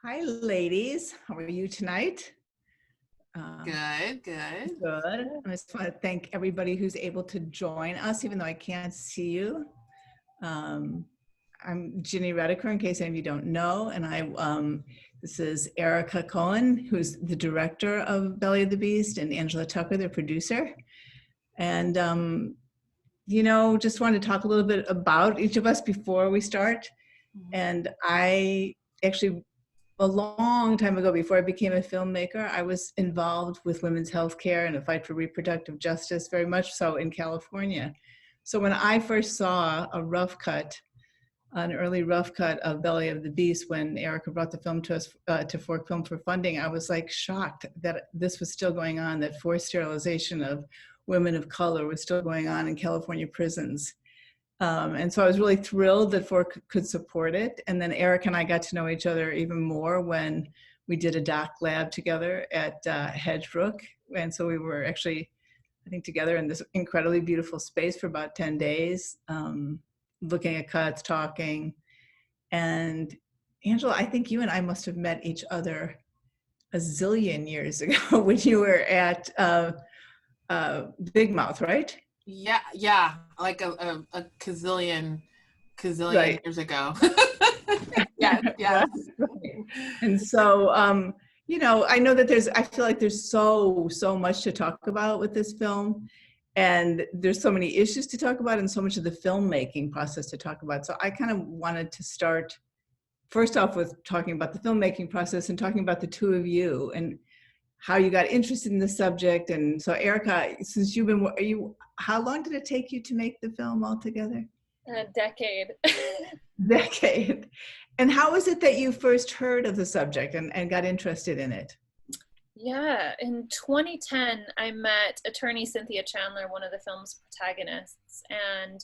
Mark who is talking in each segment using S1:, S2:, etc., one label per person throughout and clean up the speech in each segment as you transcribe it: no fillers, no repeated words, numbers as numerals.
S1: Hi, ladies. How are you tonight?
S2: Good.
S1: Good. I just want to thank everybody who's able to join us, even though I can't see you. I'm Gini Reticker, in case any of you don't know, and this is Erika Cohn, who's the director of Belly of the Beast, and Angela Tucker, the producer. And, just wanted to talk a little bit about each of us before we start. And I actually, a long time ago, before I became a filmmaker, I was involved with women's health care and a fight for reproductive justice, very much so in California. So when I first saw an early rough cut of Belly of the Beast, when Erika brought the film to us, to Fork Film for funding, I was like shocked that this was still going on, that forced sterilization of women of color was still going on in California prisons. And so I was really thrilled that Fork could support it. And then Eric and I got to know each other even more when we did a doc lab together at Hedgebrook. And so we were actually, I think, together in this incredibly beautiful space for about 10 days, looking at cuts, talking. And Angela, I think you and I must have met each other a zillion years ago when you were at Big Mouth, right?
S2: Yeah, like a gazillion
S1: Right.
S2: years ago. Yes.
S1: Right. And so, I know that I feel like there's so much to talk about with this film, and there's so many issues to talk about and so much of the filmmaking process to talk about. So I kind of wanted to start first off with talking about the filmmaking process and talking about the two of you and how you got interested in the subject. And so Erika, since how long did it take you to make the film altogether?
S3: A decade.
S1: Decade. And how is it that you first heard of the subject and got interested in it?
S3: Yeah, in 2010, I met attorney Cynthia Chandler, one of the film's protagonists, and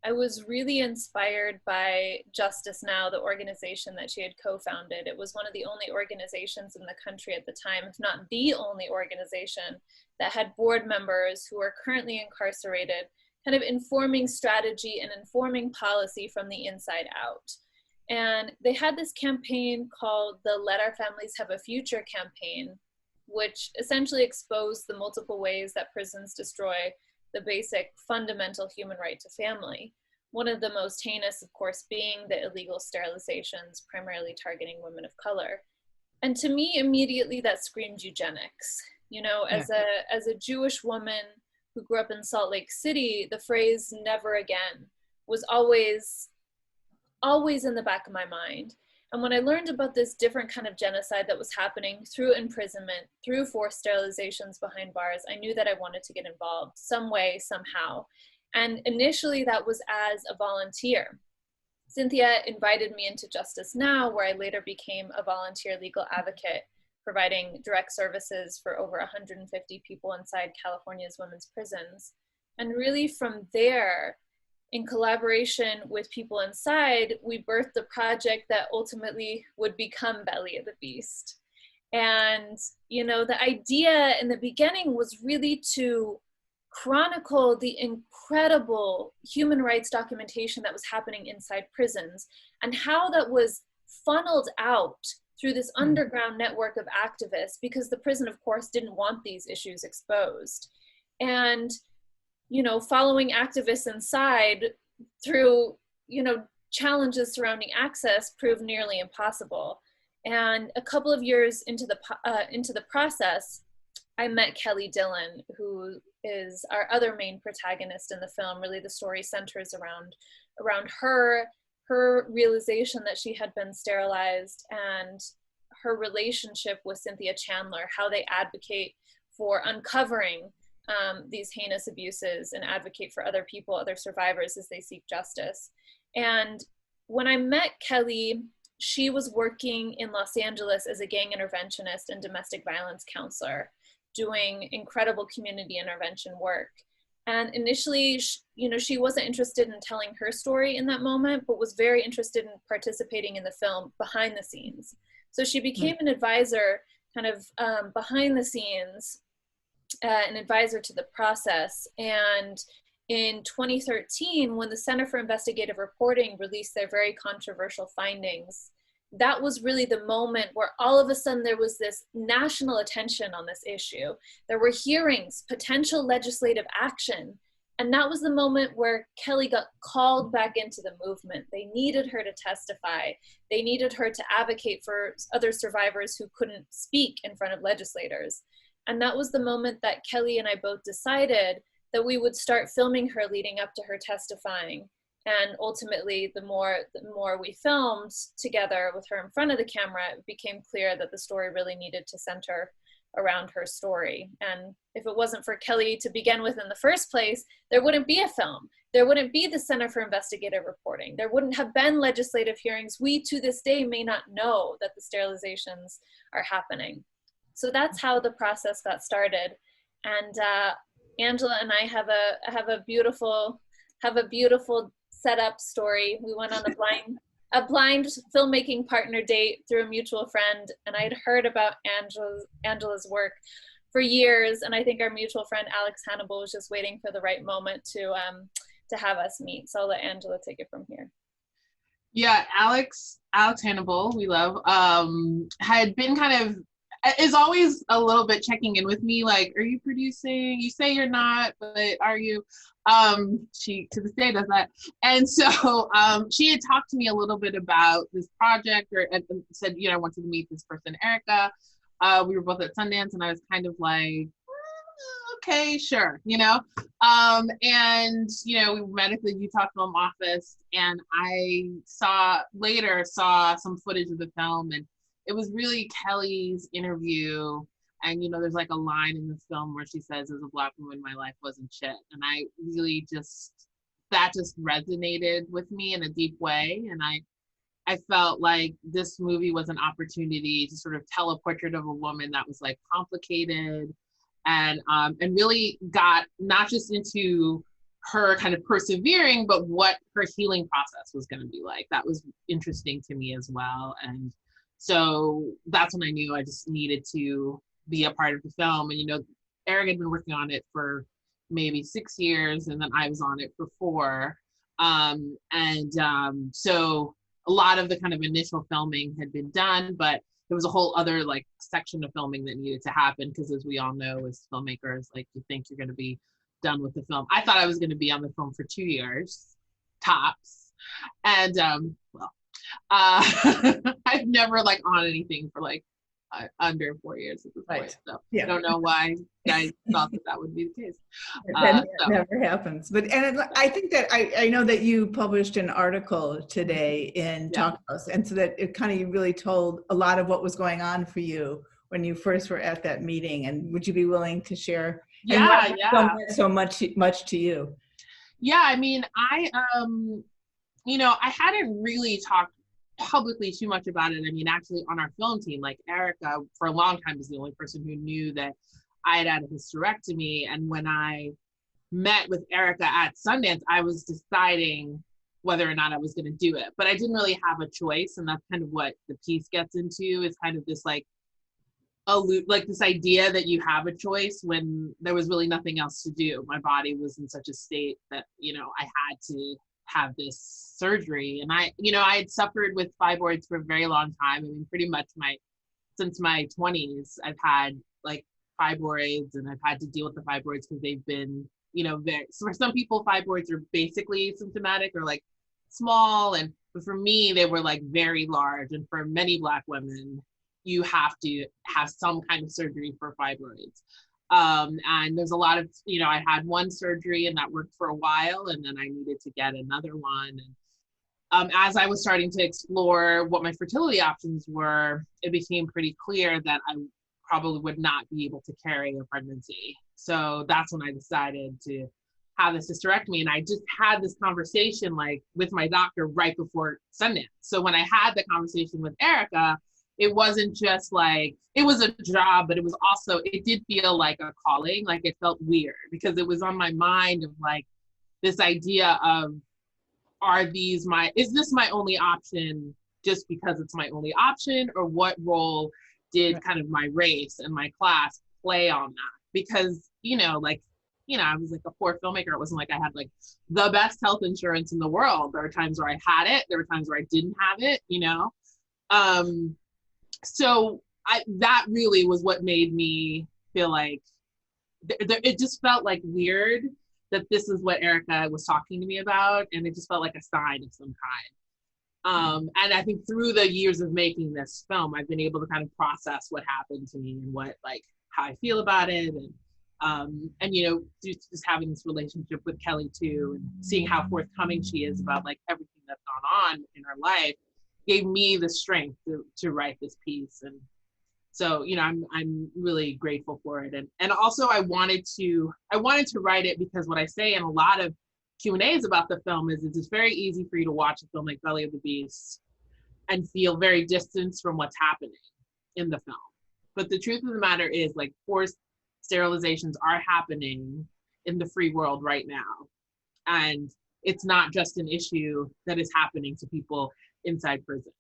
S3: I was really inspired by Justice Now, the organization that she had co-founded. It was one of the only organizations in the country at the time, if not the only organization, that had board members who are currently incarcerated, kind of informing strategy and informing policy from the inside out. And they had this campaign called the Let Our Families Have a Future campaign, which essentially exposed the multiple ways that prisons destroy the basic fundamental human right to family. One of the most heinous, of course, being the illegal sterilizations, primarily targeting women of color. And to me, immediately that screamed eugenics. You know, as a Jewish woman who grew up in Salt Lake City, the phrase "never again" was always in the back of my mind. And when I learned about this different kind of genocide that was happening through imprisonment, through forced sterilizations behind bars, I knew that I wanted to get involved some way, somehow. And initially that was as a volunteer. Cynthia invited me into Justice Now, where I later became a volunteer legal advocate, providing direct services for over 150 people inside California's women's prisons. And really from there, in collaboration with people inside, we birthed a project that ultimately would become Belly of the Beast. And, the idea in the beginning was really to chronicle the incredible human rights documentation that was happening inside prisons and how that was funneled out through this underground network of activists, because the prison, of course, didn't want these issues exposed. And following activists inside through, challenges surrounding access proved nearly impossible. And a couple of years into the process, I met Kelly Dillon, who is our other main protagonist in the film. Really, the story centers around her realization that she had been sterilized and her relationship with Cynthia Chandler, how they advocate for uncovering these heinous abuses and advocate for other people, other survivors, as they seek justice. And when I met Kelly, she was working in Los Angeles as a gang interventionist and domestic violence counselor, doing incredible community intervention work. And initially, she wasn't interested in telling her story in that moment, but was very interested in participating in the film behind the scenes. So she became an advisor kind of behind the scenes, an advisor to the process. And in 2013, when the Center for Investigative Reporting released their very controversial findings that was really the moment where all of a sudden there was this national attention on this issue. There were hearings, potential legislative action. And that was the moment where Kelly got called back into the movement. They needed her to testify. They needed her to advocate for other survivors who couldn't speak in front of legislators. And that was the moment that Kelly and I both decided that we would start filming her leading up to her testifying. And ultimately, the more we filmed together with her in front of the camera, it became clear that the story really needed to center around her story. And if it wasn't for Kelly to begin with in the first place, there wouldn't be a film. There wouldn't be the Center for Investigative Reporting. There wouldn't have been legislative hearings. We, to this day, may not know that the sterilizations are happening. So that's how the process got started. And Angela and I have a beautiful setup story. We went on a blind filmmaking partner date through a mutual friend, and I'd heard about Angela's work for years, and I think our mutual friend Alex Hannibal was just waiting for the right moment to have us meet. So I'll let Angela take it from here.
S2: Yeah, Alex Hannibal, we love, had been kind of, is always a little bit checking in with me, like, are you producing? You say you're not, but are you? She to this day does that. And so she had talked to me a little bit about this project, and said, I wanted to meet this person, Erika. We were both at Sundance, and I was kind of like, okay, sure, and we met at the Utah Film Office, and I saw some footage of the film, and it was really Kelly's interview. And, there's like a line in the film where she says, as a Black woman, my life wasn't shit. And I really that just resonated with me in a deep way. And I felt like this movie was an opportunity to sort of tell a portrait of a woman that was like complicated and really got not just into her kind of persevering, but what her healing process was going to be like. That was interesting to me as well. And so that's when I knew I just needed to be a part of the film. And Eric had been working on it for maybe 6 years, and then I was on it for 4. So a lot of the kind of initial filming had been done, but there was a whole other like section of filming that needed to happen, because as we all know, as filmmakers, like, you think you're going to be done with the film. I thought I was going to be on the film for 2 years tops, and I've never like on anything for like under 4 years at this point. So I don't know why guys thought that would be the case.
S1: That never happens. But I think that I know that you published an article today in Talk House, and so that it kind of really told a lot of what was going on for you when you first were at that meeting. And would you be willing to share? So much to you.
S2: Yeah, I mean, I hadn't really talked publicly too much about it. I mean, actually on our film team, like Erika for a long time was the only person who knew that I had had a hysterectomy. And when I met with Erika at Sundance, I was deciding whether or not I was going to do it, but I didn't really have a choice. And that's kind of what the piece gets into, is kind of this like this idea that you have a choice when there was really nothing else to do. My body was in such a state that, I had to have this surgery. And I had suffered with fibroids for a very long time. I mean, pretty much since my 20s, I've had like fibroids, and I've had to deal with the fibroids because they've been, so for some people, fibroids are basically symptomatic or like small. But for me, they were like very large. And for many Black women, you have to have some kind of surgery for fibroids. And there's a lot of, I had one surgery and that worked for a while, and then I needed to get another one. And as I was starting to explore what my fertility options were, it became pretty clear that I probably would not be able to carry a pregnancy. So that's when I decided to have this hysterectomy. And I just had this conversation like with my doctor right before Sundance. So when I had the conversation with Erika, it wasn't just like, it was a job, but it was also, it did feel like a calling. Like it felt weird because it was on my mind of like this idea of, is this my only option just because it's my only option? Or what role did kind of my race and my class play on that? Because, I was like a poor filmmaker. It wasn't like I had like the best health insurance in the world. There were times where I had it. There were times where I didn't have it, So that really was what made me feel like it just felt like weird that this is what Erika was talking to me about, and it just felt like a sign of some kind. And I think through the years of making this film, I've been able to kind of process what happened to me and what, like, how I feel about it, and you know, just having this relationship with Kelly too, and seeing how forthcoming she is about like everything that's gone on in her life, gave me the strength to write this piece. And so, you know, I'm really grateful for it. And also I wanted to write it because what I say in a lot of Q&As about the film is it's very easy for you to watch a film like Belly of the Beast and feel very distanced from what's happening in the film. But the truth of the matter is, like, forced sterilizations are happening in the free world right now. And it's not just an issue that is happening to people inside prison.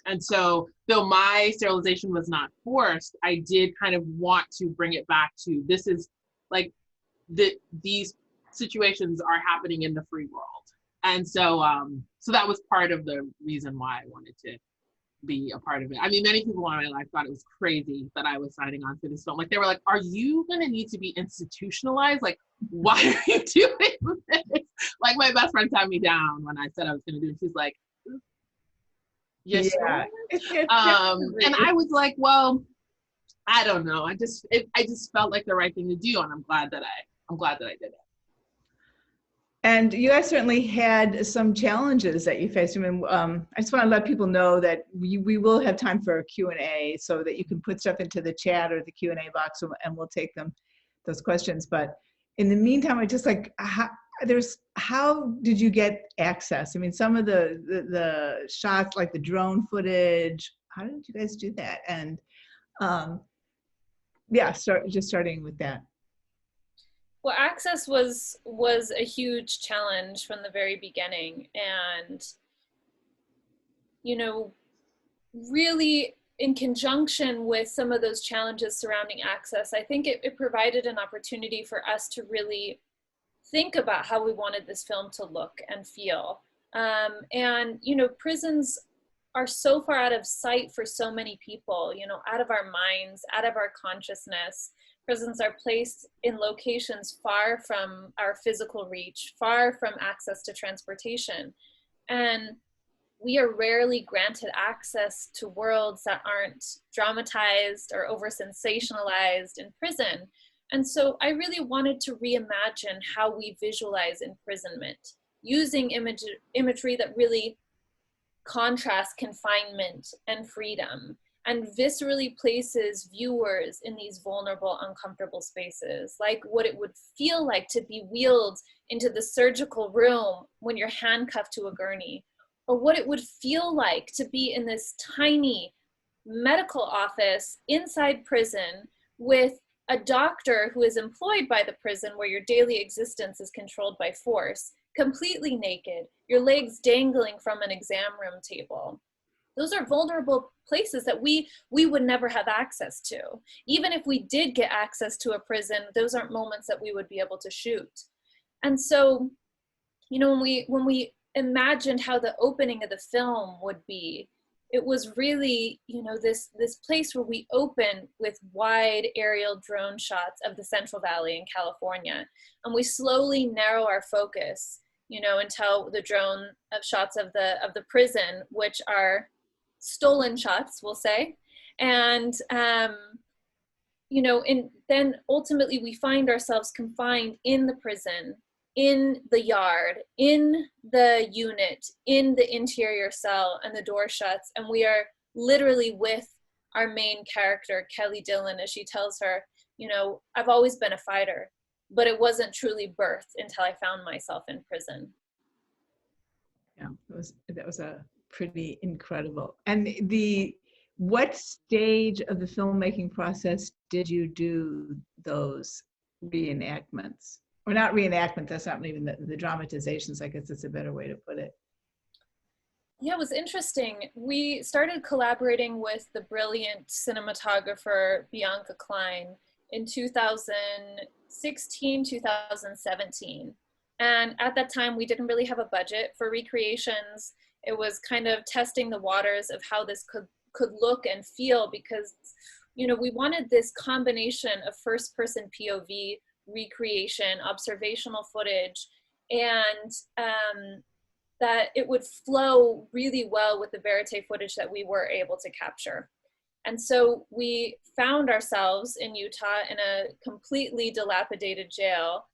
S2: And so, though my sterilization was not forced, I did kind of want to bring it back to, this is like, these situations are happening in the free world. And so, so that was part of the reason why I wanted to be a part of it. I mean, many people in my life thought it was crazy that I was signing on for this film. Like, they were like, are you gonna need to be institutionalized? Like, why are you doing this? Like, my best friend sat me down when I said I was gonna do it. She's like, yes, yeah. Sure? And I was like, well, I don't know. I just felt like the right thing to do, and I'm glad that I did it.
S1: And you guys certainly had some challenges that you faced. I mean, I just want to let people know that we will have time for a Q&A, so that you can put stuff into the chat or the Q&A box, and we'll take those questions. But in the meantime, I just like, how did you get access? I mean, some of the shots, like the drone footage, how did you guys do that? And yeah, starting with that.
S3: Well, access was a huge challenge from the very beginning. And, you know, really in conjunction with some of those challenges surrounding access, I think it provided an opportunity for us to really think about how we wanted this film to look and feel. And, you know, prisons are so far out of sight for so many people, you know, out of our minds, out of our consciousness. Prisons are placed in locations far from our physical reach, far from access to transportation. And we are rarely granted access to worlds that aren't dramatized or over-sensationalized in prison. And so I really wanted to reimagine how we visualize imprisonment, using imagery that really contrasts confinement and freedom, and viscerally places viewers in these vulnerable, uncomfortable spaces, like what it would feel like to be wheeled into the surgical room when you're handcuffed to a gurney, or what it would feel like to be in this tiny medical office inside prison with a doctor who is employed by the prison, where your daily existence is controlled by force, completely naked, your legs dangling from an exam room table. Those are vulnerable places that we would never have access to. Even if we did get access to a prison, those aren't moments that we would be able to shoot. And so, you know, when we imagined how the opening of the film would be, it was really, you know, this place where we open with wide aerial drone shots of the Central Valley in California. And we slowly narrow our focus, you know, until the drone shots of the prison, which are stolen shots, we'll say. And, you know, and then ultimately we find ourselves confined in the prison, in the yard, in the unit, in the interior cell, and the door shuts. And we are literally with our main character, Kelly Dillon, as she tells her, you know, I've always been a fighter, but it wasn't truly birthed until I found myself in prison.
S1: Yeah, that was a pretty incredible. And what stage of the filmmaking process did you do those reenactments? Or not reenactment, that's not even the dramatizations, I guess that's a better way to put it.
S3: Yeah, it was interesting. We started collaborating with the brilliant cinematographer Bianca Klein in 2016, 2017. And at that time, we didn't really have a budget for recreations. It was kind of testing the waters of how this could could look and feel, because, you know, we wanted this combination of first person POV, recreation, observational footage, and that it would flow really well with the verite footage that we were able to capture. And so we found ourselves in Utah in a completely dilapidated jail,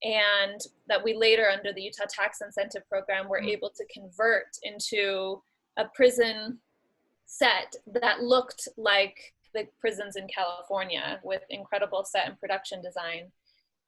S3: and that we later, under the Utah Tax Incentive Program, were able to convert into a prison set that looked like the prisons in California, with incredible set and production design.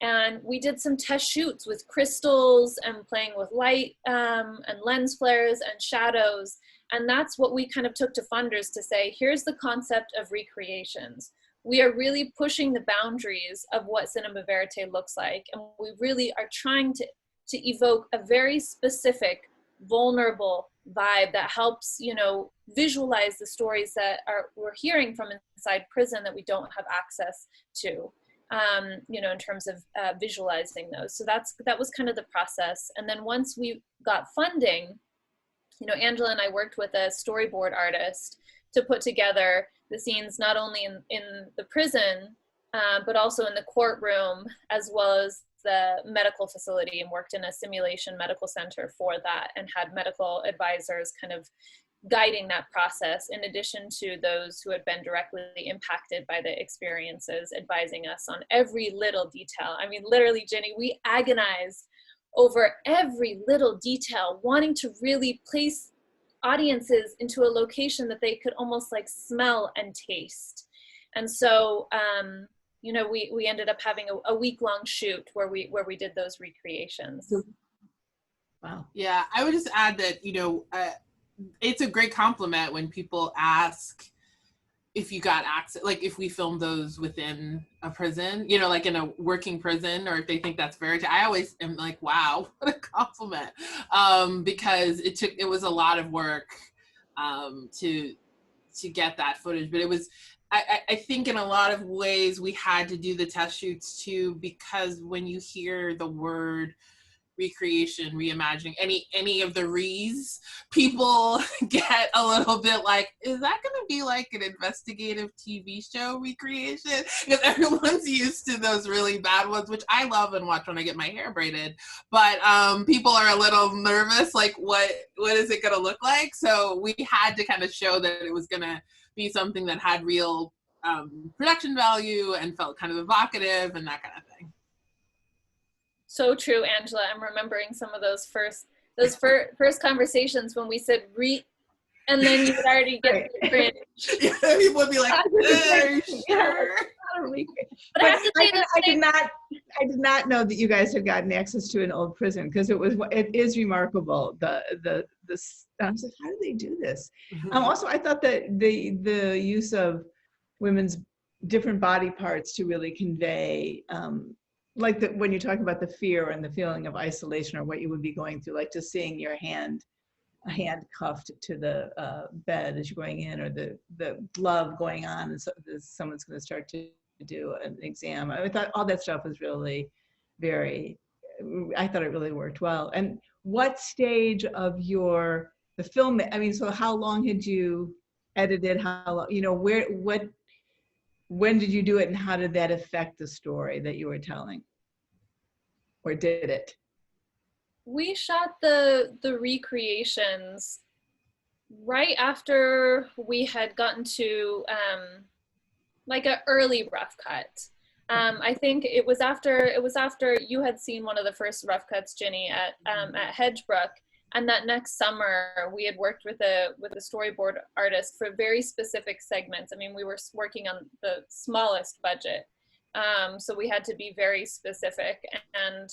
S3: And we did some test shoots with crystals and playing with light and lens flares and shadows. And that's what we kind of took to funders to say, here's the concept of recreations. We are really pushing the boundaries of what cinema verite looks like. And we really are trying to evoke a very specific, vulnerable vibe that helps, you know, visualize the stories that we're hearing from inside prison that we don't have access to, you know, in terms of visualizing those. So that was kind of the process. And then once we got funding, you know, Angela and I worked with a storyboard artist to put together the scenes, not only in the prison, but also in the courtroom, as well as the medical facility, and worked in a simulation medical center for that, and had medical advisors kind of guiding that process, in addition to those who had been directly impacted by the experiences, advising us on every little detail. I mean, literally, Ginny, we agonized over every little detail, wanting to really place audiences into a location that they could almost like smell and taste. And so, you know, we ended up having a week-long shoot where we did those recreations.
S1: Wow.
S2: Yeah, I would just add that, you know, it's a great compliment when people ask if you got access, like if we filmed those within a prison, you know, like in a working prison, or if they think that's very, I always am like, wow, what a compliment. Because it was a lot of work to get that footage, but it was, I think in a lot of ways we had to do the test shoots too, because when you hear the word recreation, reimagining, any of the re's, people get a little bit like, is that going to be like an investigative TV show recreation? Because everyone's used to those really bad ones, which I love and watch when I get my hair braided, but people are a little nervous, like what is it going to look like? So we had to kind of show that it was going to be something that had real production value and felt kind of evocative and that kind of thing.
S3: So true, Angela. I'm remembering some of those first conversations when we said and then you would already get the cringe.
S2: Yeah, people would be like, sure.
S3: But I have to say
S1: I did not know that you guys had gotten access to an old prison, because it is remarkable. I was like, how do they do this? Also, I thought that the use of women's different body parts to really convey, like when you talk about the fear and the feeling of isolation, or what you would be going through, like just seeing your hand cuffed to the bed as you're going in, or the glove going on, and so someone's going to start to do an exam. I thought all that stuff was really I thought it really worked well. And what stage of the film, I mean, so how long had you edited? How long, you know, when did you do it, and how did that affect the story that you were telling? Or did it?
S3: We shot the recreations right after we had gotten to like an early rough cut. I think it was after you had seen one of the first rough cuts, Ginny, at Hedgebrook. And that next summer, we had worked with a storyboard artist for very specific segments. I mean, we were working on the smallest budget, so we had to be very specific. And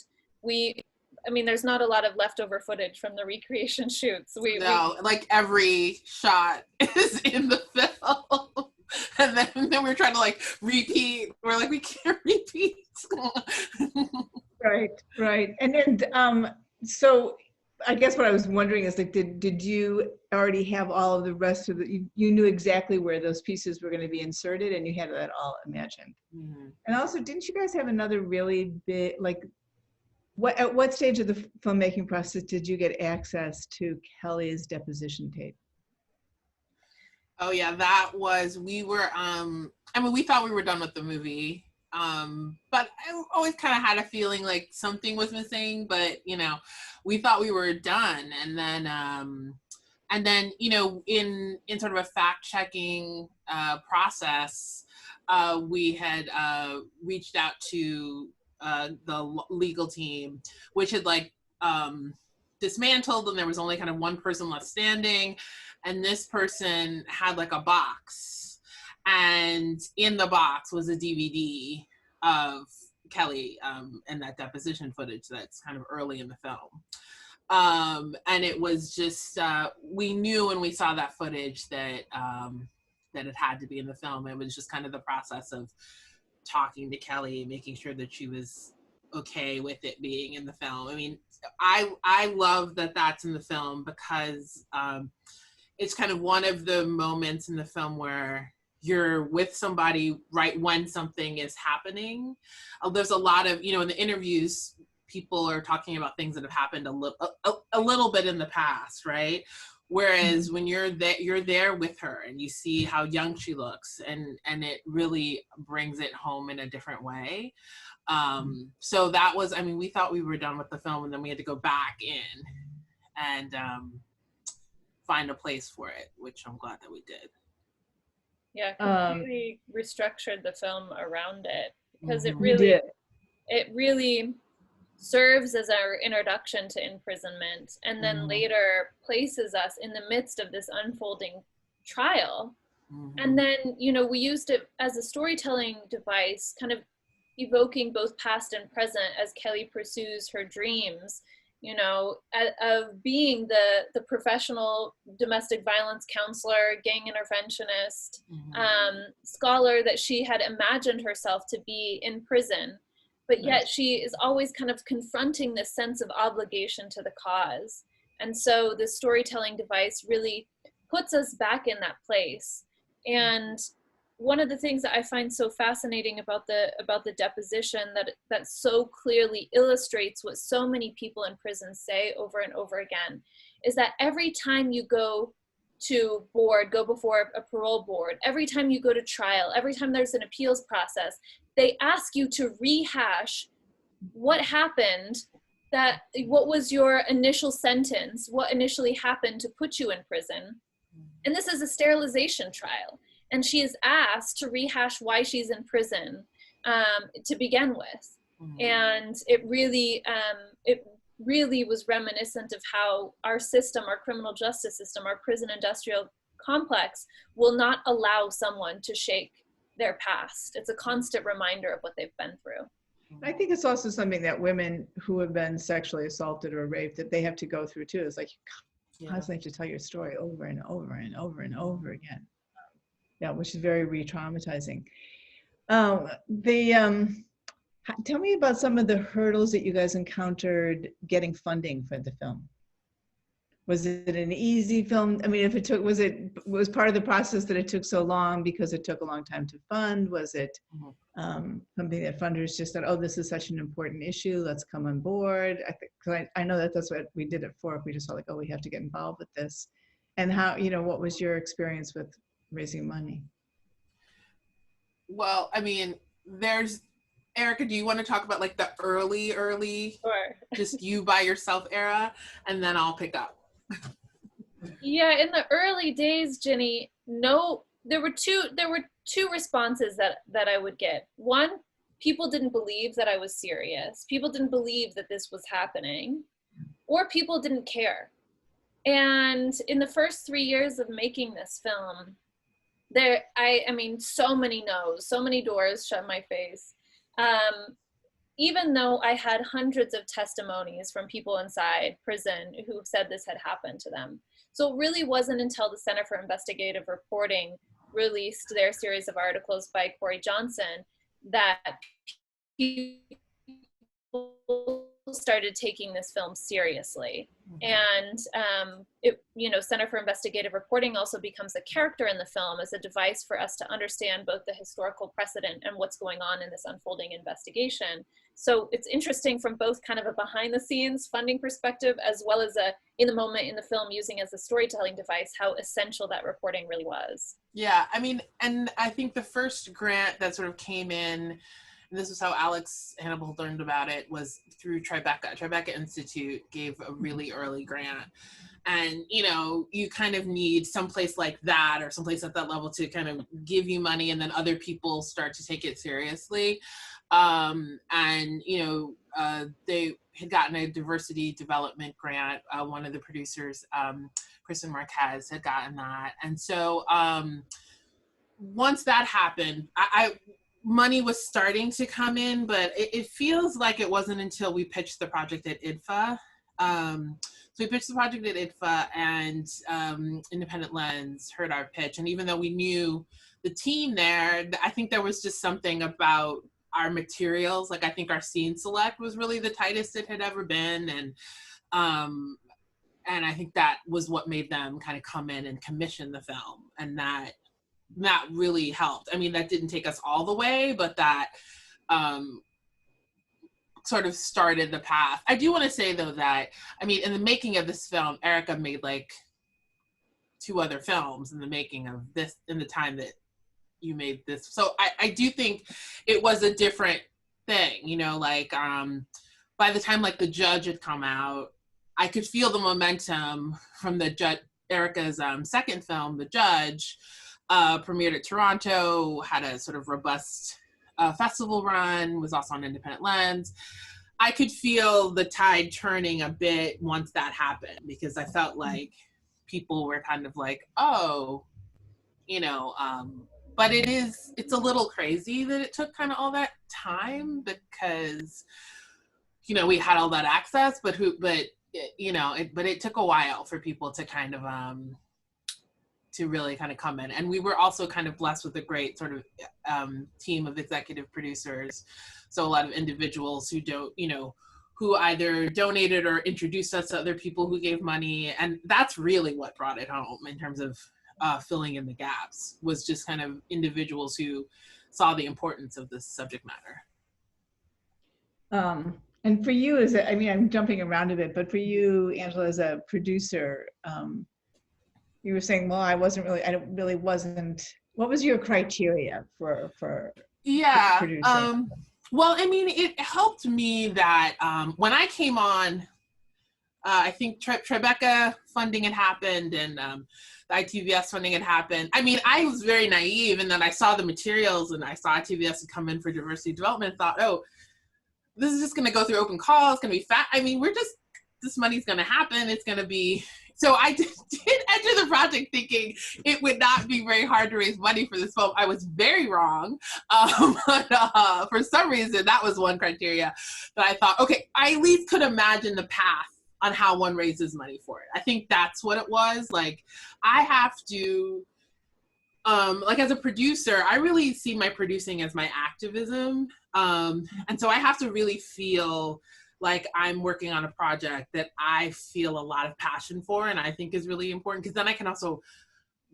S3: there's not a lot of leftover footage from the recreation shoots.
S2: Like every shot is in the film, and then we're trying to like repeat. We're like, we can't repeat.
S1: Right. And then so. I guess what I was wondering is, like, did you already have all of the rest of you knew exactly where those pieces were going to be inserted, and you had that all imagined? Mm-hmm. And also, didn't you guys have another really big, like, at what stage of the filmmaking process did you get access to Kelly's deposition tape?
S2: Oh yeah, that was, we were, I mean, we thought we were done with the movie. But I always kind of had a feeling like something was missing, but you know, we thought we were done. And then, you know, in sort of a fact checking process, we had reached out to the legal team, which had like dismantled, and there was only kind of one person left standing. And this person had like a box, and in the box was a DVD of Kelly and that deposition footage that's kind of early in the film. And it was just, we knew when we saw that footage that that it had to be in the film. It was just kind of the process of talking to Kelly, making sure that she was okay with it being in the film. I mean, I love that that's in the film because it's kind of one of the moments in the film where you're with somebody right when something is happening. There's a lot of, you know, in the interviews, people are talking about things that have happened a little bit in the past, right? Whereas when you're there with her and you see how young she looks, and it really brings it home in a different way. So that was, I mean, we thought we were done with the film, and then we had to go back in and find a place for it, which I'm glad that we did.
S3: Yeah, completely restructured the film around it because
S2: Mhm.
S3: it really serves as our introduction to imprisonment, and then later places us in the midst of this unfolding trial. And then, you know, we used it as a storytelling device, kind of evoking both past and present as Kelly pursues her dreams, you know, of being the professional domestic violence counselor, gang interventionist, scholar that she had imagined herself to be in prison. But yet she is always kind of confronting this sense of obligation to the cause. And so the storytelling device really puts us back in that place. And one of the things that I find so fascinating about the deposition that so clearly illustrates what so many people in prison say over and over again is that every time you go before a parole board, every time you go to trial, every time there's an appeals process, they ask you to rehash what happened, what was your initial sentence, what initially happened to put you in prison. And this is a sterilization trial. And she is asked to rehash why she's in prison to begin with. And it really was reminiscent of how our system, our criminal justice system, our prison industrial complex will not allow someone to shake their past. It's a constant reminder of what they've been through.
S1: I think it's also something that women who have been sexually assaulted or raped, that they have to go through too. It's like you constantly have to tell your story over and over and over and over again. Yeah, which is very re-traumatizing. Tell me about some of the hurdles that you guys encountered getting funding for the film. Was it an easy film? I mean, if it took, was part of the process that it took so long because it took a long time to fund? Was it something that funders just thought, oh, this is such an important issue, let's come on board? I think, because I know that that's what we did it for. We just felt like, oh, we have to get involved with this. And how, you know, what was your experience with raising money?
S2: Well, I mean, Erika, do you want to talk about like the early,
S3: Sure.
S2: just you by yourself era, and then I'll pick up.
S3: Yeah, in the early days, Ginny, there were two responses that I would get. One, people didn't believe that I was serious. People didn't believe that this was happening, or people didn't care. And in the first 3 years of making this film, I mean, so many no's, so many doors shut in my face. Even though I had hundreds of testimonies from people inside prison who said this had happened to them. So it really wasn't until the Center for Investigative Reporting released their series of articles by Corey Johnson that people started taking this film seriously. And it, you know, Center for Investigative Reporting also becomes a character in the film as a device for us to understand both the historical precedent and what's going on in this unfolding investigation. So it's interesting from both kind of a behind the scenes funding perspective, as well as a in the moment in the film using as a storytelling device, how essential that reporting really was.
S2: Yeah, I mean, and I think the first grant that sort of came in, and this is how Alex Hannibal learned about it, was through Tribeca. Tribeca Institute gave a really early grant. And, you know, you kind of need someplace like that or someplace at that level to kind of give you money, and then other people start to take it seriously. And, you know, they had gotten a diversity development grant. One of the producers, Kristen Marquez, had gotten that. And so once that happened, money was starting to come in, but it feels like it wasn't until we pitched the project at IDFA. So we pitched the project at IDFA, and Independent Lens heard our pitch. And even though we knew the team there, I think there was just something about our materials. Like, I think our scene select was really the tightest it had ever been. And I think that was what made them kind of come in and commission the film. And that really helped. I mean, that didn't take us all the way, but that sort of started the path. I do want to say, though, that, I mean, in the making of this film, Erika made like 2 other films in the making of this, in the time that you made this. So I do think it was a different thing, you know, like by the time like The Judge had come out, I could feel the momentum from the Erika's second film, The Judge, premiered at Toronto, had a sort of robust festival run, was also on Independent Lens. I could feel the tide turning a bit once that happened, because I felt like people were kind of like, oh, you know, but it's a little crazy that it took kind of all that time, because, you know, we had all that access, but you know, it took a while for people to kind of, to really kind of come in. And we were also kind of blessed with a great sort of team of executive producers. So a lot of individuals who don't, you know, who either donated or introduced us to other people who gave money. And that's really what brought it home in terms of filling in the gaps, was just kind of individuals who saw the importance of this subject matter.
S1: And for you, I mean, I'm jumping around a bit, but for you, Angela, as a producer, you were saying, well, I really wasn't, what was your criteria for producing?
S2: Well, I mean, it helped me that when I came on, I think Tribeca funding had happened, and the ITVS funding had happened. I mean, I was very naive, and then I saw the materials, and I saw ITVS had come in for diversity development, and thought, oh, this is just going to go through open call. It's going to be fat. I mean, this money's going to happen. It's going to be. So I did enter the project thinking it would not be very hard to raise money for this film. I was very wrong. But for some reason, that was one criteria that I thought, okay, I at least could imagine the path on how one raises money for it. I think that's what it was. Like, I have to, like, as a producer, I really see my producing as my activism. And so I have to really feel like I'm working on a project that I feel a lot of passion for, and I think is really important, because then I can also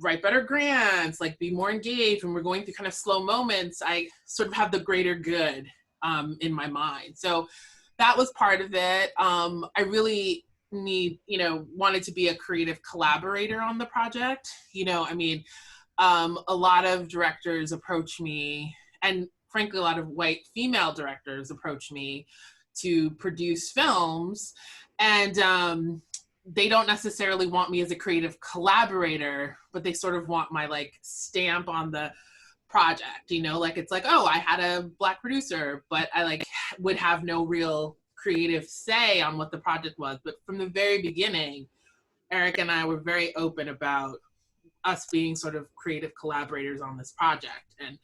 S2: write better grants, like be more engaged. When we're going through kind of slow moments, I sort of have the greater good in my mind. So that was part of it. I really wanted to be a creative collaborator on the project. You know, I mean, a lot of directors approach me, and frankly, a lot of white female directors approach me to produce films, and they don't necessarily want me as a creative collaborator, but they sort of want my like stamp on the project, you know, like, it's like, oh, I had a Black producer, but I like would have no real creative say on what the project was. But from the very beginning, Erika and I were very open about us being sort of creative collaborators on this project, and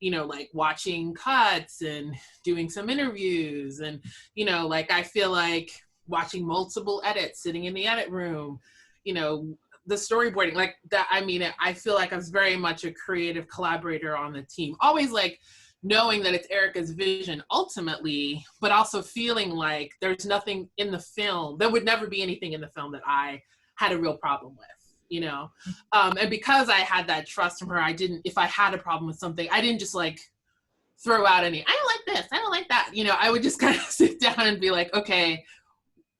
S2: you know, like watching cuts and doing some interviews, and, you know, like, I feel like watching multiple edits, sitting in the edit room, you know, the storyboarding, like that. I mean, I feel like I was very much a creative collaborator on the team, always like knowing that it's Erika's vision ultimately, but also feeling like there's nothing in the film, there would never be anything in the film that I had a real problem with, you know? And because I had that trust from her, I didn't, if I had a problem with something, I didn't just like throw out any, I don't like this, I don't like that. You know, I would just kind of sit down and be like, okay,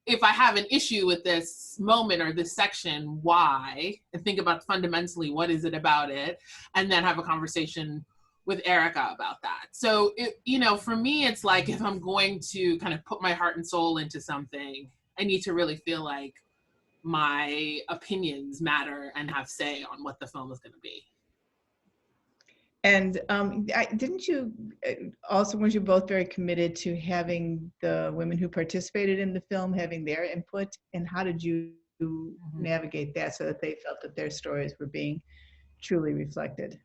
S2: if I have an issue with this moment or this section, why? And think about fundamentally, what is it about it? And then have a conversation with Erika about that. So, you know, for me, it's like, if I'm going to kind of put my heart and soul into something, I need to really feel like my opinions matter and have say on what the film is going to be.
S1: And didn't you also, weren't you both very committed to having the women who participated in the film having their input? And how did you navigate that so that they felt that their stories were being truly reflected?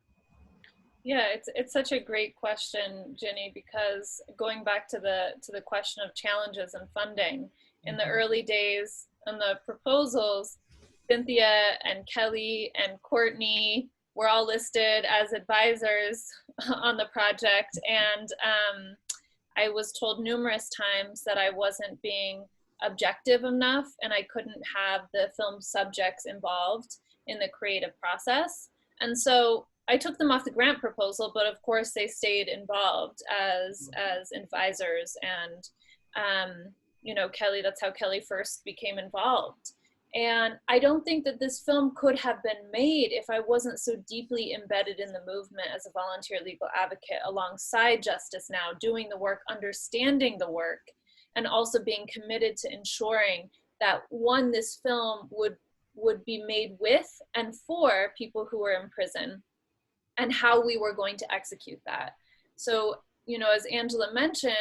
S3: Yeah, it's such a great question, Ginny, because going back to the question of challenges and funding, in the early days on the proposals, Cynthia and Kelly and Courtney were all listed as advisors on the project, and I was told numerous times that I wasn't being objective enough and I couldn't have the film subjects involved in the creative process. And so I took them off the grant proposal, but of course they stayed involved as advisors. And you know, Kelly, that's how Kelly first became involved. And I don't think that this film could have been made if I wasn't so deeply embedded in the movement as a volunteer legal advocate alongside Justice Now, doing the work, understanding the work, and also being committed to ensuring that, one, this film would be made with and for people who are in prison, and how we were going to execute that. So, you know, as Angela mentioned,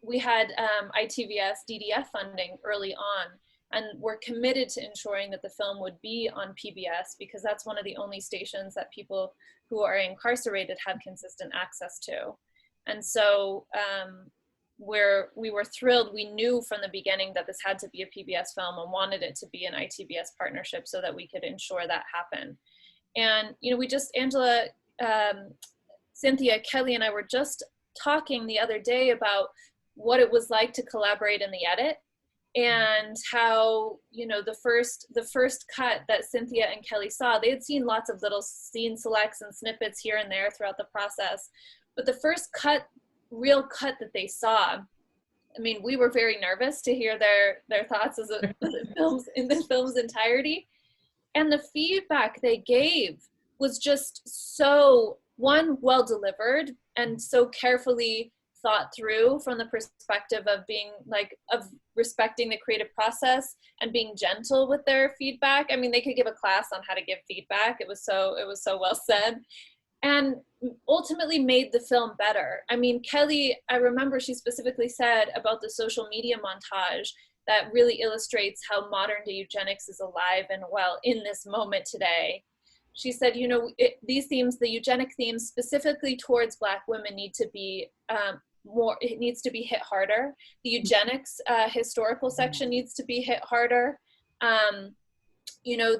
S3: we had ITVS DDF funding early on, and we're committed to ensuring that the film would be on PBS, because that's one of the only stations that people who are incarcerated have consistent access to. And so we were thrilled. We knew from the beginning that this had to be a PBS film and wanted it to be an ITVS partnership so that we could ensure that happened. And, you know, we just, Angela, Cynthia, Kelly, and I were just talking the other day about what it was like to collaborate in the edit, and how, you know, the first cut that Cynthia and Kelly saw, they had seen lots of little scene selects and snippets here and there throughout the process. But the first cut, real cut that they saw, I mean, we were very nervous to hear their thoughts as in the film's entirety. And the feedback they gave was just so, one, well delivered and so carefully thought through from the perspective of being like, of respecting the creative process and being gentle with their feedback. I mean, they could give a class on how to give feedback. It was so well said, and ultimately made the film better. I mean, Kelly, I remember she specifically said about the social media montage that really illustrates how modern day eugenics is alive and well in this moment today. She said, you know, these themes, the eugenic themes specifically towards Black women, need to be it needs to be hit harder. The eugenics historical section needs to be hit harder. You know,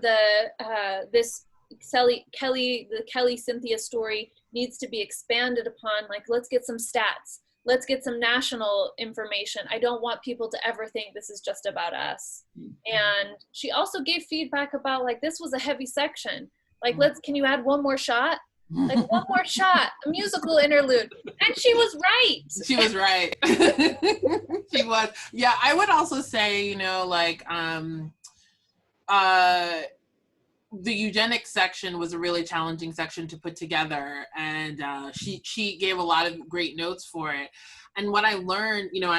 S3: this the Kelly Cynthia story needs to be expanded upon. Like, let's get some stats. Let's get some national information. I don't want people to ever think this is just about us. And she also gave feedback about, like, this was a heavy section. Like, can you add one more shot? Like, one more shot, a musical interlude. And she was right.
S2: She was right. She was. Yeah, I would also say, you know, like, the eugenics section was a really challenging section to put together, and she gave a lot of great notes for it. And what I learned, you know,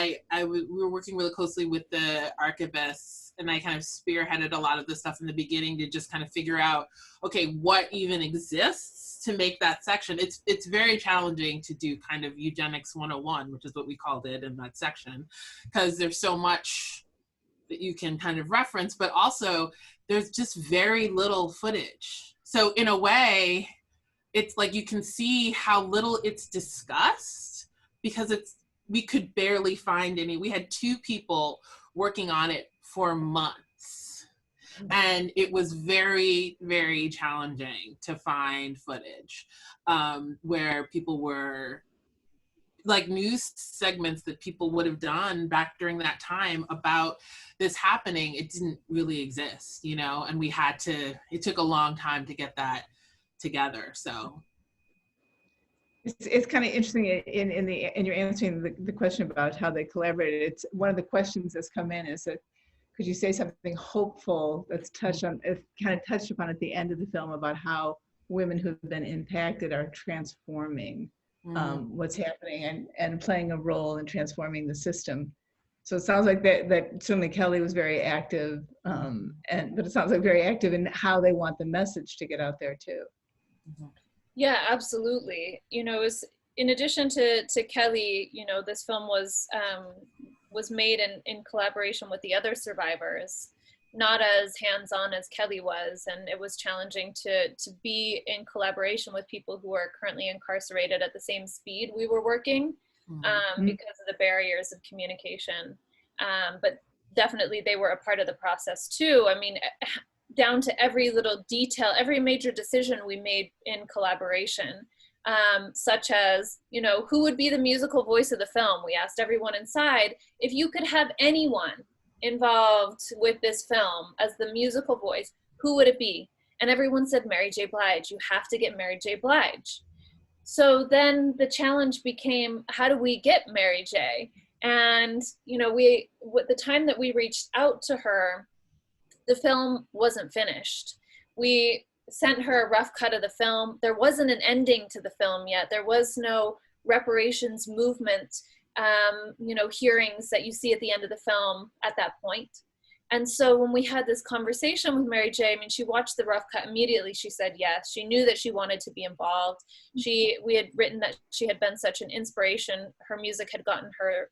S2: we were working really closely with the archivists, and I kind of spearheaded a lot of the stuff in the beginning to just kind of figure out, okay, what even exists to make that section. It's very challenging to do kind of eugenics 101, which is what we called it in that section, because there's so much that you can kind of reference, but also there's just very little footage. So in a way, it's like you can see how little it's discussed, because we could barely find any. We had 2 people working on it for months, and it was very, very challenging to find footage where people were like news segments that people would have done back during that time about this happening, it didn't really exist, you know, and it took a long time to get that together. So
S1: it's kind of interesting in your answering the question about how they collaborated. It's one of the questions that's come in is that, could you say something hopeful that's kind of touched upon at the end of the film about how women who've been impacted are transforming what's happening and playing a role in transforming the system. So it sounds like that certainly Kelly was very active, but it sounds like very active in how they want the message to get out there too.
S3: Yeah, absolutely. You know, in addition to Kelly, you know, this film was made in collaboration with the other survivors, not as hands-on as Kelly was, and it was challenging to be in collaboration with people who are currently incarcerated at the same speed we were working, because of the barriers of communication. But definitely they were a part of the process too. I mean, down to every little detail, every major decision we made in collaboration, such as, you know, who would be the musical voice of the film? We asked everyone inside, if you could have anyone involved with this film as the musical voice, who would it be? And everyone said Mary J. Blige. You have to get Mary J. Blige. So then the challenge became, how do we get Mary J? And, you know, with the time that we reached out to her, the film wasn't finished. We sent her a rough cut of the film. There wasn't an ending to the film yet. There was no reparations movement, you know, hearings that you see at the end of the film at that point. And so when we had this conversation with Mary J, I mean, she watched the rough cut immediately. She said yes. She knew that she wanted to be involved. We had written that she had been such an inspiration. Her music had gotten her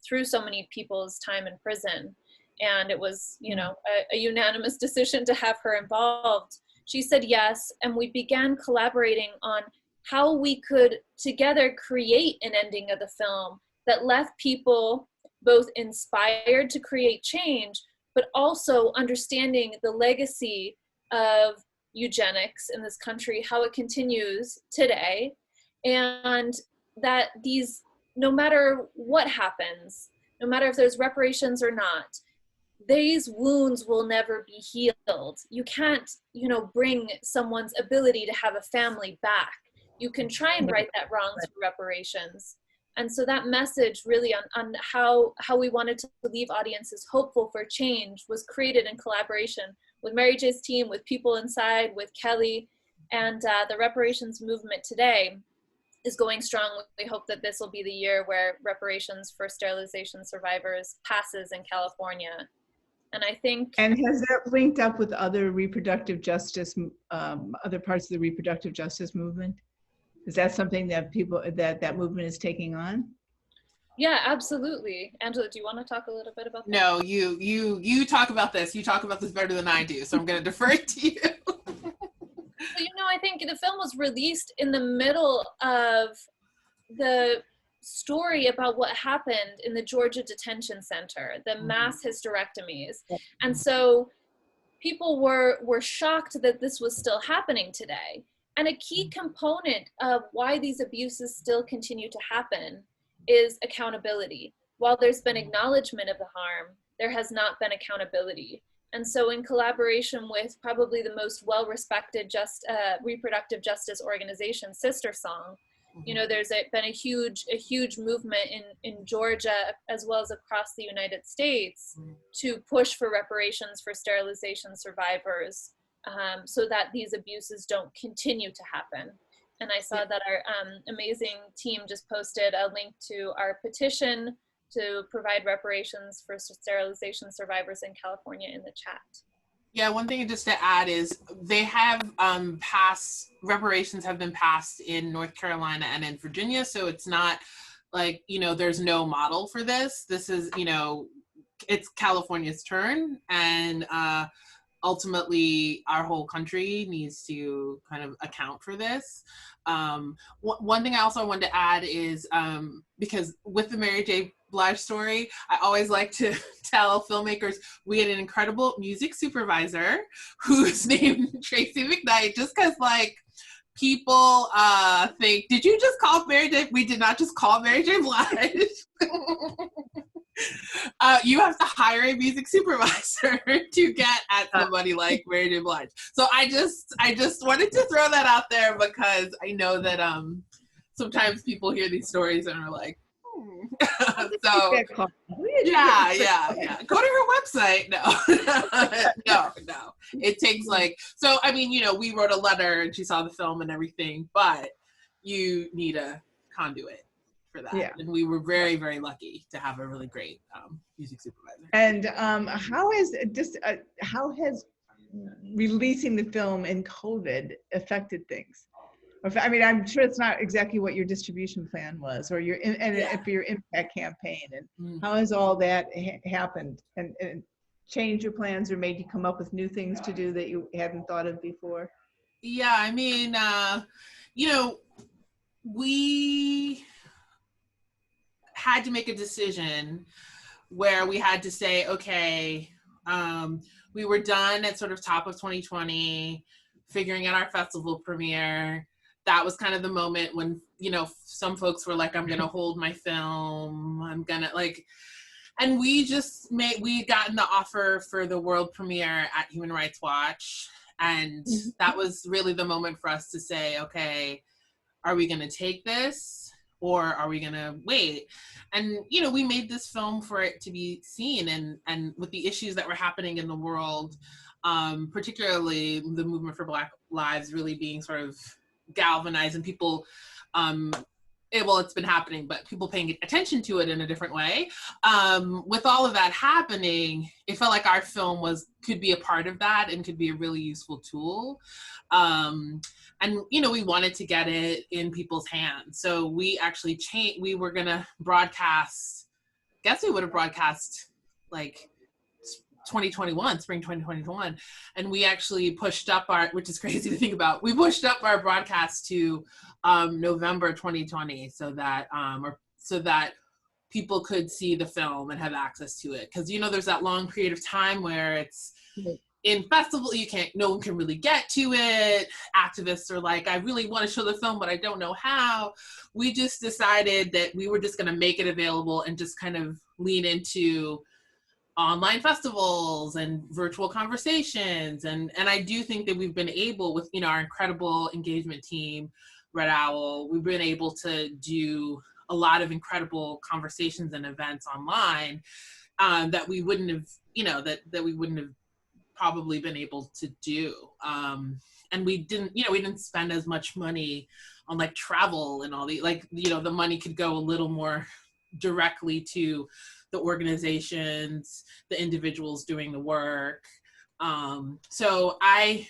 S3: through so many people's time in prison. And it was, you know, a unanimous decision to have her involved. She said yes, and we began collaborating on how we could together create an ending of the film that left people both inspired to create change, but also understanding the legacy of eugenics in this country, how it continues today, and that these, no matter what happens, no matter if there's reparations or not, these wounds will never be healed. You can't, you know, bring someone's ability to have a family back. You can try and right that wrong through reparations. And so that message really on how we wanted to leave audiences hopeful for change was created in collaboration with Mary J's team, with people inside, with Kelly, and the reparations movement today is going strong. We hope that this will be the year where reparations for sterilization survivors passes in California. And I think—
S1: And has that linked up with other reproductive justice, other parts of the reproductive justice movement? Is that something that that movement is taking on?
S3: Yeah, absolutely. Angela, do you want to talk a little bit about that?
S2: No, you talk about this. You talk about this better than I do, so I'm going to defer it to you.
S3: So, you know, I think the film was released in the middle of the story about what happened in the Georgia detention center, the mass hysterectomies. And so people were shocked that this was still happening today. And a key component of why these abuses still continue to happen is accountability. While there's been acknowledgement of the harm, there has not been accountability. And so in collaboration with probably the most well-respected reproductive justice organization, Sister Song, you know, there's been a huge movement in Georgia as well as across the United States to push for reparations for sterilization survivors, so that these abuses don't continue to happen. And I saw that our amazing team just posted a link to our petition to provide reparations for sterilization survivors in California in the chat.
S2: Yeah, one thing just to add is they have reparations have been passed in North Carolina and in Virginia. So it's not like, you know, there's no model for this. This is, you know, it's California's turn, and ultimately our whole country needs to kind of account for this. One thing I also wanted to add is, because with the Mary J. Blige story, I always like to tell filmmakers we had an incredible music supervisor who's named Tracy McKnight, just because, like, people think, did you just call Mary J? We did not just call Mary J. Blige. You have to hire a music supervisor to get at somebody like Mary J. Blige. So I just wanted to throw that out there because I know that sometimes people hear these stories and are like, so yeah. Go to her website. No. It takes so I mean, we wrote a letter and she saw the film and everything, but you need a conduit for that. Yeah. And we were very, very lucky to have a really great music supervisor.
S1: And how has releasing the film in COVID affected things? I mean, I'm sure it's not exactly what your distribution plan was, or your for your impact campaign, and how has all that happened and changed your plans or made you come up with new things to do that you hadn't thought of before?
S2: Yeah, I mean, we had to make a decision where we had to say, okay, we were done at sort of top of 2020, figuring out our festival premiere. That was kind of the moment when, some folks were like, I'm going to hold my film. I'm going to and we gotten the offer for the world premiere at Human Rights Watch. And that was really the moment for us to say, okay, are we going to take this or are we going to wait? And, we made this film for it to be seen, and with the issues that were happening in the world, particularly the movement for Black lives really being sort of galvanized and people, it's been happening, but people paying attention to it in a different way. With all of that happening, it felt like our film could be a part of that and could be a really useful tool. And, we wanted to get it in people's hands. So we actually we were going to broadcast, we would have broadcast 2021, spring 2021. And we actually pushed up which is crazy to think about, we pushed up our broadcast to November 2020 so that people could see the film and have access to it. Because, there's that long period of time where it's in festival, no one can really get to it. Activists are like, I really want to show the film, but I don't know how. We just decided that we were just going to make it available and just kind of lean into online festivals and virtual conversations. And I do think that we've been able, with, our incredible engagement team, Red Owl, we've been able to do a lot of incredible conversations and events online that we wouldn't have, that we wouldn't have probably been able to do. And we didn't spend as much money on travel and all the, the money could go a little more directly to the organizations, the individuals doing the work. So I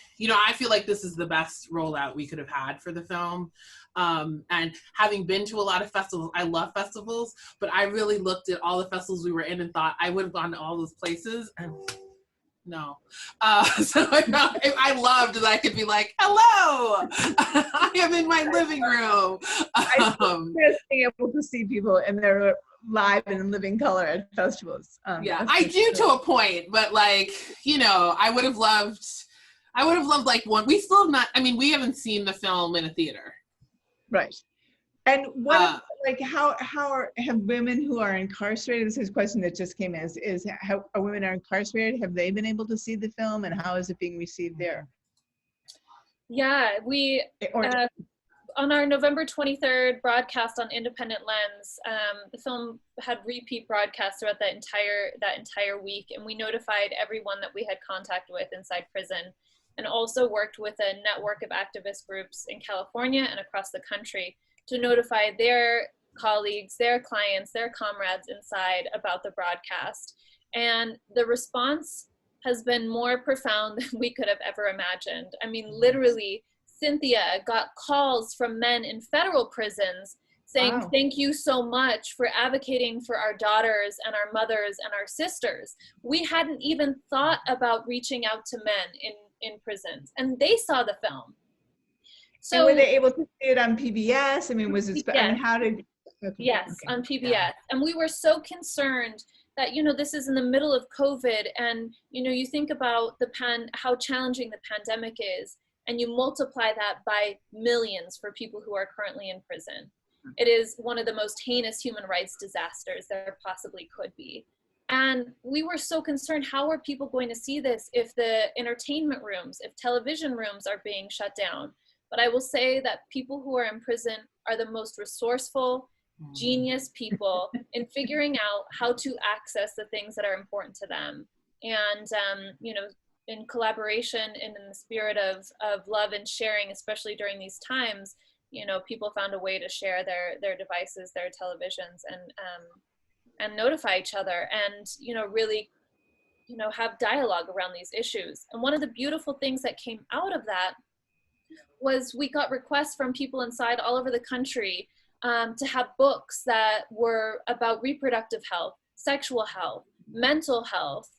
S2: feel like this is the best rollout we could have had for the film. And having been to a lot of festivals, I love festivals, but I really looked at all the festivals we were in and thought I would have gone to all those places, and no. So I loved that I could be like, hello, I am in my living room.
S1: I miss being able to see people in their live and in living color at festivals.
S2: I do to a point, but I would have loved one. We still have not, we haven't seen the film in a theater.
S1: Right. And what how have women who are incarcerated, this is a question that just came in, is how women are incarcerated, have they been able to see the film, and how is it being received there?
S3: Yeah, we on our November 23rd broadcast on Independent Lens, the film had repeat broadcasts throughout that entire week, and we notified everyone that we had contact with inside prison, and also worked with a network of activist groups in California and across the country to notify their colleagues, their clients, their comrades inside about the broadcast. And the response has been more profound than we could have ever imagined. Literally, Cynthia got calls from men in federal prisons saying, wow, thank you so much for advocating for our daughters and our mothers and our sisters. We hadn't even thought about reaching out to men in prisons, and they saw the film.
S1: So, and were they able to see it on PBS? Was it, how did? Okay.
S3: Yes, okay. On PBS. Yeah. And we were so concerned that, this is in the middle of COVID, and, you think about how challenging the pandemic is. and you multiply that by millions for people who are currently in prison. It is one of the most heinous human rights disasters there possibly could be. And we were so concerned, how are people going to see this if the entertainment rooms, if television rooms are being shut down? But I will say that people who are in prison are the most resourceful, genius people in figuring out how to access the things that are important to them. And, you know, in collaboration and in the spirit of love and sharing, especially during these times, you know, people found a way to share their devices, their televisions, and notify each other, and, you know, really, you know, have dialogue around these issues. And one of the beautiful things that came out of that was we got requests from people inside all over the country to have books that were about reproductive health, sexual health, mental health,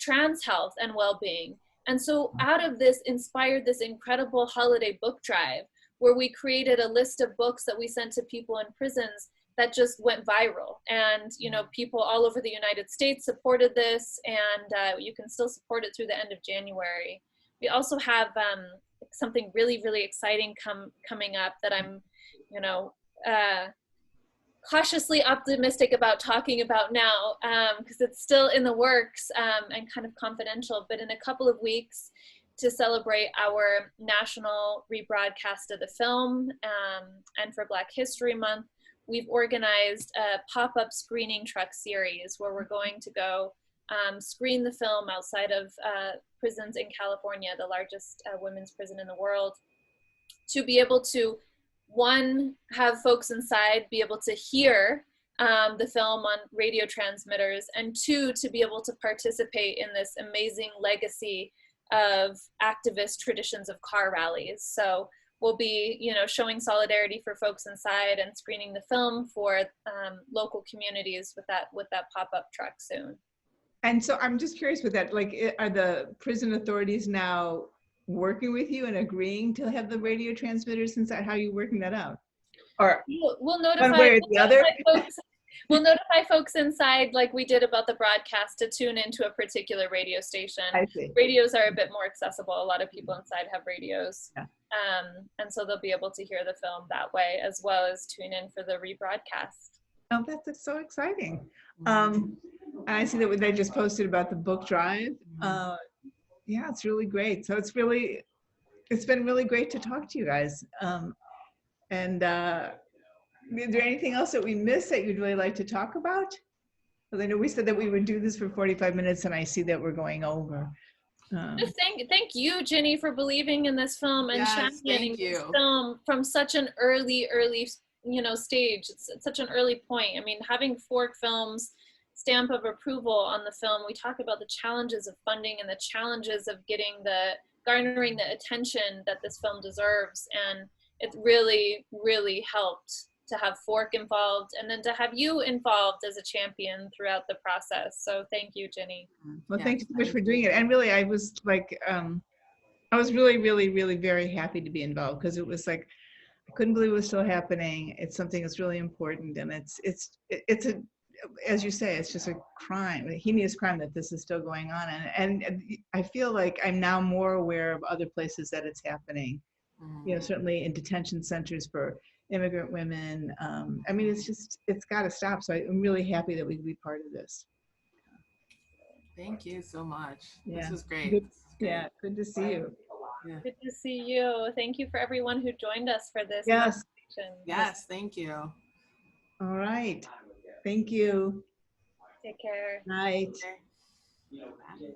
S3: trans health and well-being. And so out of this inspired this incredible holiday book drive, where we created a list of books that we sent to people in prisons that just went viral. And, you know, people all over the United States supported this, and you can still support it through the end of January. We also have something really, really exciting coming up that I'm, you know, cautiously optimistic about talking about now, because it's still in the works and kind of confidential. But in a couple of weeks, to celebrate our national rebroadcast of the film, and for Black History Month, we've organized a pop-up screening truck series where we're going to go screen the film outside of prisons in California, the largest women's prison in the world, to be able to, one, have folks inside be able to hear the film on radio transmitters, and two, to be able to participate in this amazing legacy of activist traditions of car rallies. So we'll be, you know, showing solidarity for folks inside and screening the film for local communities with that pop-up truck soon.
S1: And so I'm just curious with that, like, are the prison authorities now working with you and agreeing to have the radio transmitters inside? How are you working that out? Or
S3: we'll notify,
S1: one way or the other?
S3: We'll notify folks inside, like we did about the broadcast, to tune into a particular radio station.
S1: I see.
S3: Radios are a bit more accessible. A lot of people inside have radios.
S1: Yeah.
S3: And so they'll be able to hear the film that way, as well as tune in for the rebroadcast.
S1: Oh, that's so exciting. I see that they just posted about the book drive. Yeah, it's really great. So it's been really great to talk to you guys. Is there anything else that we missed that you'd really like to talk about? Because I know we said that we would do this for 45 minutes, and I see that we're going over.
S3: Just thank you, Gini, for believing in this film and championing this film from such an early, you know, stage. It's such an early point. I mean, having Fork Films stamp of approval on the film, we talk about the challenges of funding and the challenges of garnering the attention that this film deserves. And it really, really helped to have Fork involved, and then to have you involved as a champion throughout the process. So thank you, Gini.
S1: Well, thanks so much for doing it. And really, I was like, I was really, really, really very happy to be involved, because it was like, I couldn't believe it was still happening. It's something that's really important, and it's a, as you say, it's just a crime, a heinous crime that this is still going on. And I feel like I'm now more aware of other places that it's happening. You know, certainly in detention centers for immigrant women. I mean, it's got to stop. So I'm really happy that we could be part of this.
S2: Thank you so much.
S1: Yeah.
S2: This was great.
S1: Good, yeah, good to see you.
S2: Yeah.
S3: Good to see you. Thank you for everyone who joined us for this.
S1: Yes.
S2: Yes, thank you.
S1: All right. Thank you.
S3: Take care.
S1: Night.
S2: Okay.